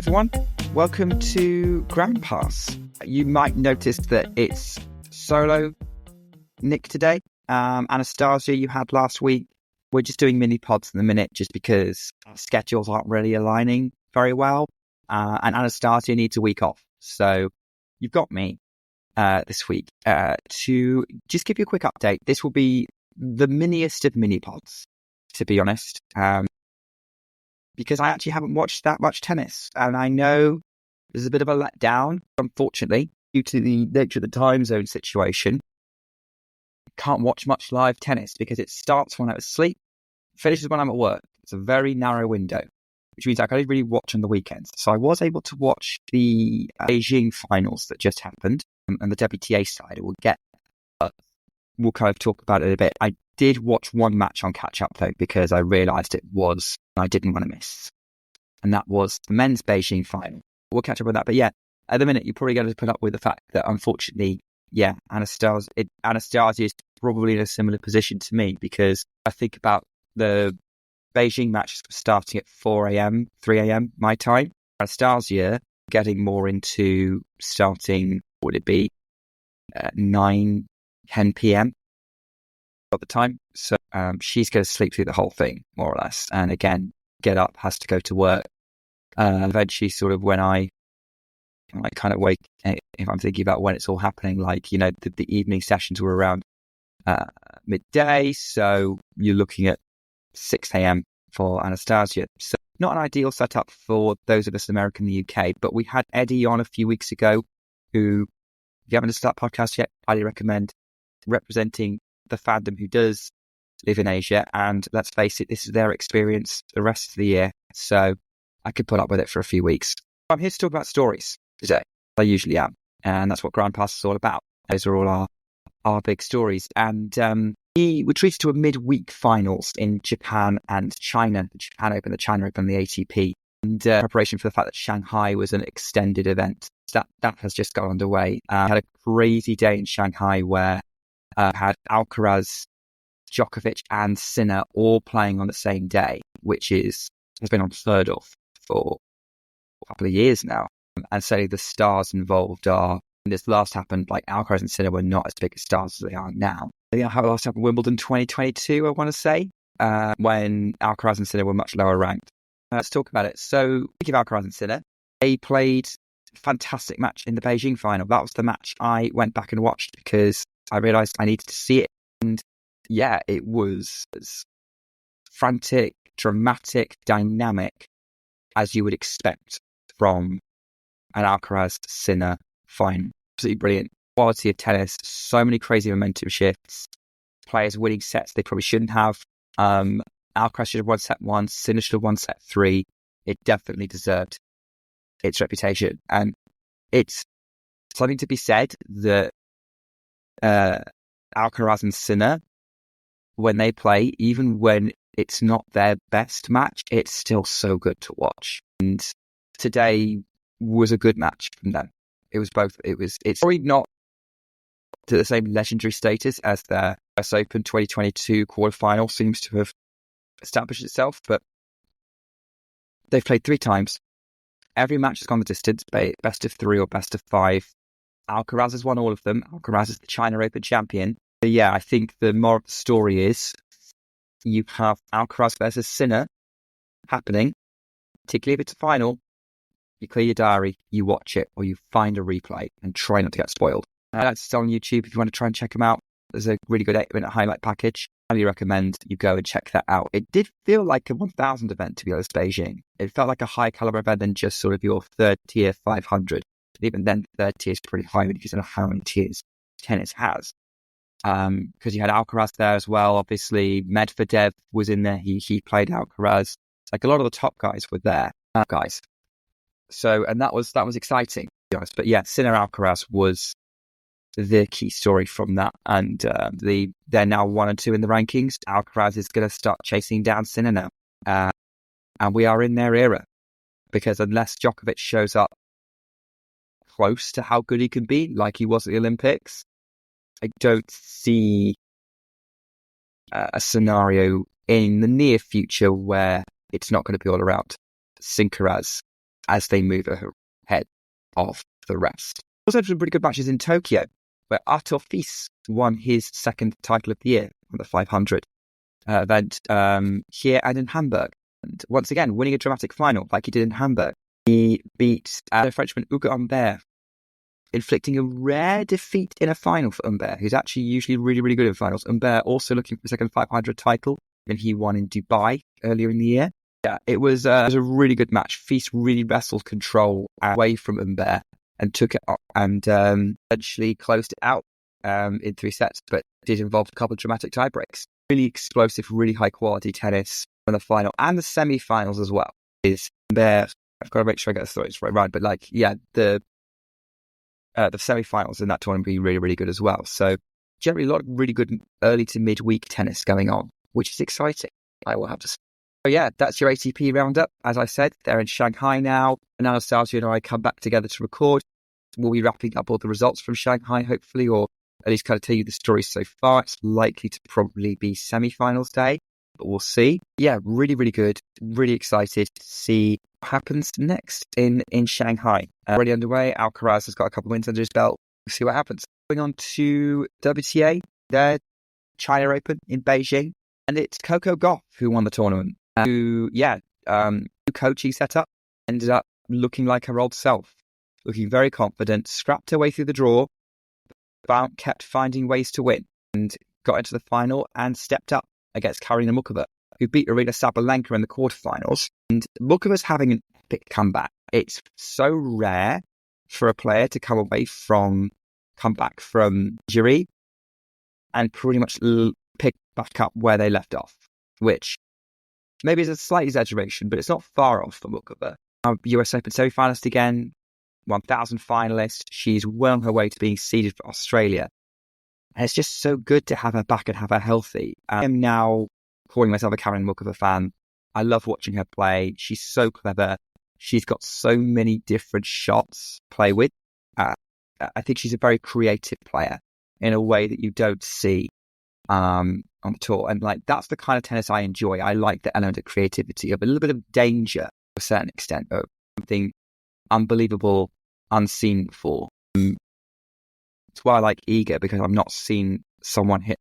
everyone. Welcome to Groundpass. You might notice that it's solo Nick today. Anastasia you had last week. We're just doing mini pods in the minute just because our schedules aren't really aligning very well. And Anastasia needs a week off. So you've got me this week to just give you a quick update. This will be the miniest of mini pods, to be honest. Because I actually haven't watched that much tennis. And I know there's a bit of a letdown, unfortunately, due to the nature of the time zone situation. Can't watch much live tennis because it starts when I'm asleep, finishes when I'm at work. It's a very narrow window, which means I can only really watch on the weekends. So I was able to watch the Beijing finals that just happened and the WTA side. We'll kind of talk about it in a bit. I did watch one match on catch up though, because I realised I didn't want to miss. And that was the men's Beijing final. We'll catch up with that. But yeah, at the minute, you're probably going to put up with the fact that unfortunately, Anastasia is probably in a similar position to me, because I think about the Beijing matches starting at 4 a.m., 3 a.m. my time. Anastasia getting more into starting, would it be 9, 10 p.m. at the time. So she's going to sleep through the whole thing, more or less. And again, get up, has to go to work. Eventually, sort of when I kind of wake, if I'm thinking about when it's all happening, like, the evening sessions were around midday. So you're looking at 6 a.m. for Anastasia. So not an ideal setup for those of us American in the UK, but we had Eddie on a few weeks ago, who, if you haven't listened to that podcast yet, highly recommend, representing the fandom who does live in Asia. And let's face it, this is their experience the rest of the year. So I could put up with it for a few weeks. I'm here to talk about stories today. I usually am. And that's what Groundpass is all about. Those are all our big stories. And we were treated to a midweek finals in Japan and China. The Japan Open, the China Open, the ATP. And preparation for the fact that Shanghai was an extended event. That has just got underway. Had a crazy day in Shanghai where had Alcaraz, Djokovic and Sinner all playing on the same day, which has been unheard of for a couple of years now. And so the stars involved when this last happened, like Alcaraz and Sinner were not as big as stars as they are now. I think how it last happened Wimbledon 2022, I want to say, when Alcaraz and Sinner were much lower ranked. Let's talk about it. So, speaking of Alcaraz and Sinner, they played a fantastic match in the Beijing final. That was the match I went back and watched because I realised I needed to see it. And yeah, it was as frantic, dramatic, dynamic as you would expect from an Alcaraz-Sinner final. Absolutely brilliant. Quality of tennis, so many crazy momentum shifts, players winning sets they probably shouldn't have. Alcaraz should have won set 1, Sinner should have won set 3. It definitely deserved its reputation. And it's something to be said that Alcaraz and Sinner, when they play, even when it's not their best match, it's still so good to watch. And today was a good match from them. It was both. It's probably not to the same legendary status as their US Open 2022 quarterfinal seems to have established itself, but they've played 3 times. Every match has gone the distance, best of 3 or best of 5. Alcaraz has won all of them. Alcaraz is the China Open champion. But yeah, I think the moral of the story is you have Alcaraz versus Sinner happening, particularly if it's a final. You clear your diary, you watch it, or you find a replay and try not to get spoiled. That's on YouTube if you want to try and check them out. There's a really good 8-minute highlight package. I highly recommend you go and check that out. It did feel like a 1,000 event, to be honest, Beijing. It felt like a high caliber event than just sort of your third tier 500. Even then, third tier is pretty high when you consider how many tiers tennis has. Because you had Alcaraz there as well. Obviously, Medvedev was in there. He played Alcaraz. Like a lot of the top guys were there. So, and that was exciting, to be honest. But yeah, Sinner Alcaraz was the key story from that. And they're now 1 and 2 in the rankings. Alcaraz is going to start chasing down Sinner now. And we are in their era. Because unless Djokovic shows up close to how good he can be, like he was at the Olympics, I don't see a scenario in the near future where it's not going to be all around Alcaraz as they move ahead of the rest. Also had some pretty good matches in Tokyo, where Arthur Fils won his second title of the year on the 500 event here and in Hamburg. And once again, winning a dramatic final like he did in Hamburg. He beat the Frenchman Hugo Humbert, inflicting a rare defeat in a final for Humbert, who's actually usually really, really good in finals. Humbert also looking for a second 500 title, and he won in Dubai earlier in the year. Yeah, it was a really good match. Fils really wrestled control away from Humbert and took it up and eventually closed it out in 3 sets, but did involve a couple of dramatic tie breaks. Really explosive, really high quality tennis in the final and the semi-finals as well. Is Humbert, I've got to make sure I get the stories right, but the semi-finals in that tournament be really, really good as well. So generally a lot of really good early to mid-week tennis going on, which is exciting, I will have to say. So yeah, that's your ATP roundup. As I said, they're in Shanghai now, and Anastasia and I come back together to record. We'll be wrapping up all the results from Shanghai, hopefully, or at least kind of tell you the story so far. It's likely to probably be semi-finals day, but we'll see. Yeah, really, really good. Really excited to see what happens next in Shanghai. Already underway. Alcaraz has got a couple of wins under his belt. We'll see what happens. Going on to WTA, their China Open in Beijing, and it's Coco Gauff who won the tournament. New coaching setup, ended up looking like her old self, looking very confident, scrapped her way through the draw, but kept finding ways to win, and got into the final and stepped up against Karolina Muchova, who beat Aryna Sabalenka in the quarterfinals. And Muchova's having an epic comeback. It's so rare for a player to come back from injury and pretty much pick back up where they left off, which maybe is a slight exaggeration, but it's not far off for Muchova. US Open semi-finalist again, 1,000 finalist. She's well on her way to being seeded for Australia. And it's just so good to have her back and have her healthy. I am now calling myself a Karolina Muchova fan. I love watching her play. She's so clever. She's got so many different shots to play with. I think she's a very creative player in a way that you don't see on the tour. And that's the kind of tennis I enjoy. I like the element of creativity, of a little bit of danger to a certain extent, of something unbelievable, unseen before. It's why I like Iga, because I've not seen someone hit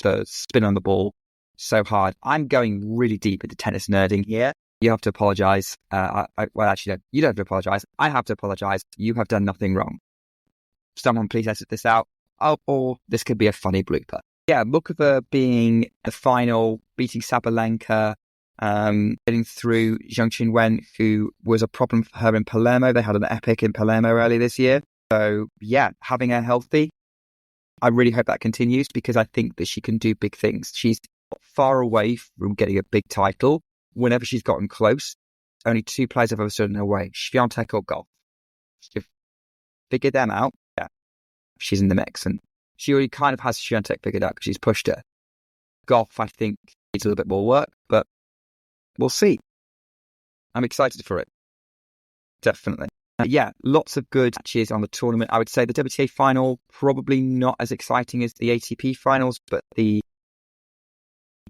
the spin on the ball so hard. I'm going really deep into tennis nerding here. You have to apologize. Well, actually, no, you don't have to apologize. I have to apologize. You have done nothing wrong. Someone please edit this out. Oh, or this could be a funny blooper. Yeah, Muchova being the final, beating Sabalenka, getting through Zhang Qinwen, who was a problem for her in Palermo. They had an epic in Palermo earlier this year. So yeah, having her healthy, I really hope that continues, because I think that she can do big things. She's far away from getting a big title. Whenever she's gotten close, only 2 players have ever stood in her way, Swiatek or Gauff. If figure them out, yeah, she's in the mix. And she already kind of has Swiatek figured out because she's pushed her. Gauff, I think, needs a little bit more work, but we'll see. I'm excited for it. Definitely. Yeah, lots of good matches on the tournament. I would say the WTA final, probably not as exciting as the ATP finals, but the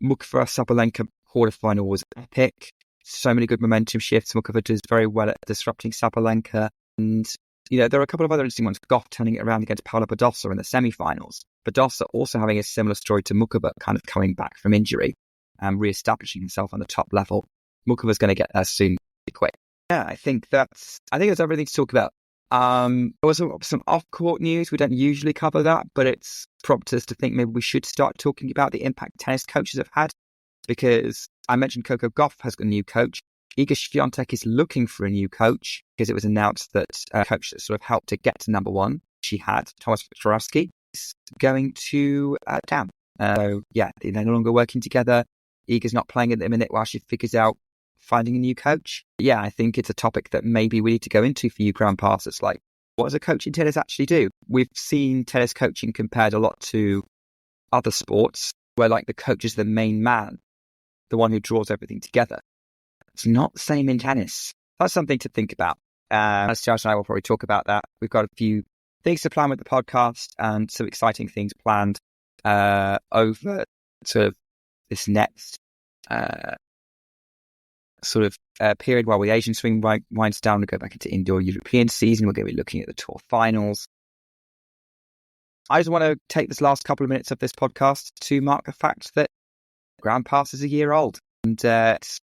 Muchova-Sabalenka quarterfinal was epic. So many good momentum shifts. Muchova does very well at disrupting Sabalenka. And, there are a couple of other interesting ones. Gauff turning it around against Paula Badosa in the semi-finals. Badosa also having a similar story to Muchova, kind of coming back from injury and re-establishing himself on the top level. Muchova's going to get there soon, quick. Yeah, I think that's everything to talk about. There was some off-court news. We don't usually cover that, but it's prompted us to think maybe we should start talking about the impact tennis coaches have had, because I mentioned Coco Gauff has got a new coach. Iga Swiatek is looking for a new coach, because it was announced that a coach that sort of helped to get to number one, she had, Thomas Victorowski, is going to down. So yeah, they're no longer working together. Iga's not playing at the minute while she figures out finding a new coach. Yeah, I think it's a topic that maybe we need to go into for you Groundpass. It's like, what does a coach in tennis actually do? We've seen tennis coaching compared a lot to other sports, where the coach is the main man, the one who draws everything together. It's not the same in tennis. That's something to think about. As Josh and I will probably talk about that. We've got a few things to plan with the podcast and some exciting things planned over sort of this next sort of period while the Asian swing winds down. We'll go back into indoor European season. We're going to be looking at the tour finals. I just want to take this last couple of minutes of this podcast to mark the fact that Groundpass is a year old. And it's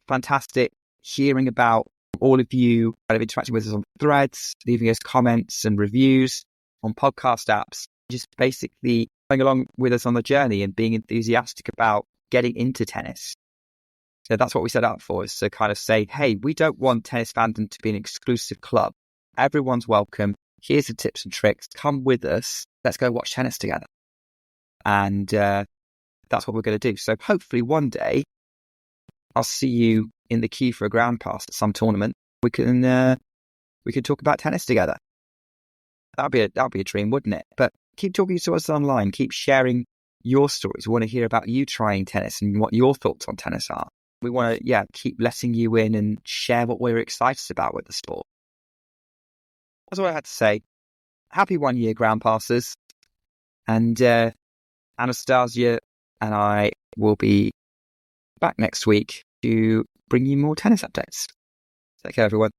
fantastic hearing about all of you kind of interacting with us on threads, leaving us comments and reviews on podcast apps, just basically going along with us on the journey and being enthusiastic about getting into tennis. So that's what we set out for, is to kind of say, hey, we don't want tennis fandom to be an exclusive club. Everyone's welcome. Here's the tips and tricks. Come with us. Let's go watch tennis together. And that's what we're going to do. So hopefully one day I'll see you in the queue for a Groundpass at some tournament. We can talk about tennis together. That'd be a dream, wouldn't it? But keep talking to us online. Keep sharing your stories. We want to hear about you trying tennis and what your thoughts on tennis are. We want to, keep letting you in and share what we're excited about with the sport. That's all I had to say. Happy 1 year, Groundpassers. And Anastasia and I will be back next week to bring you more tennis updates. Take care, everyone.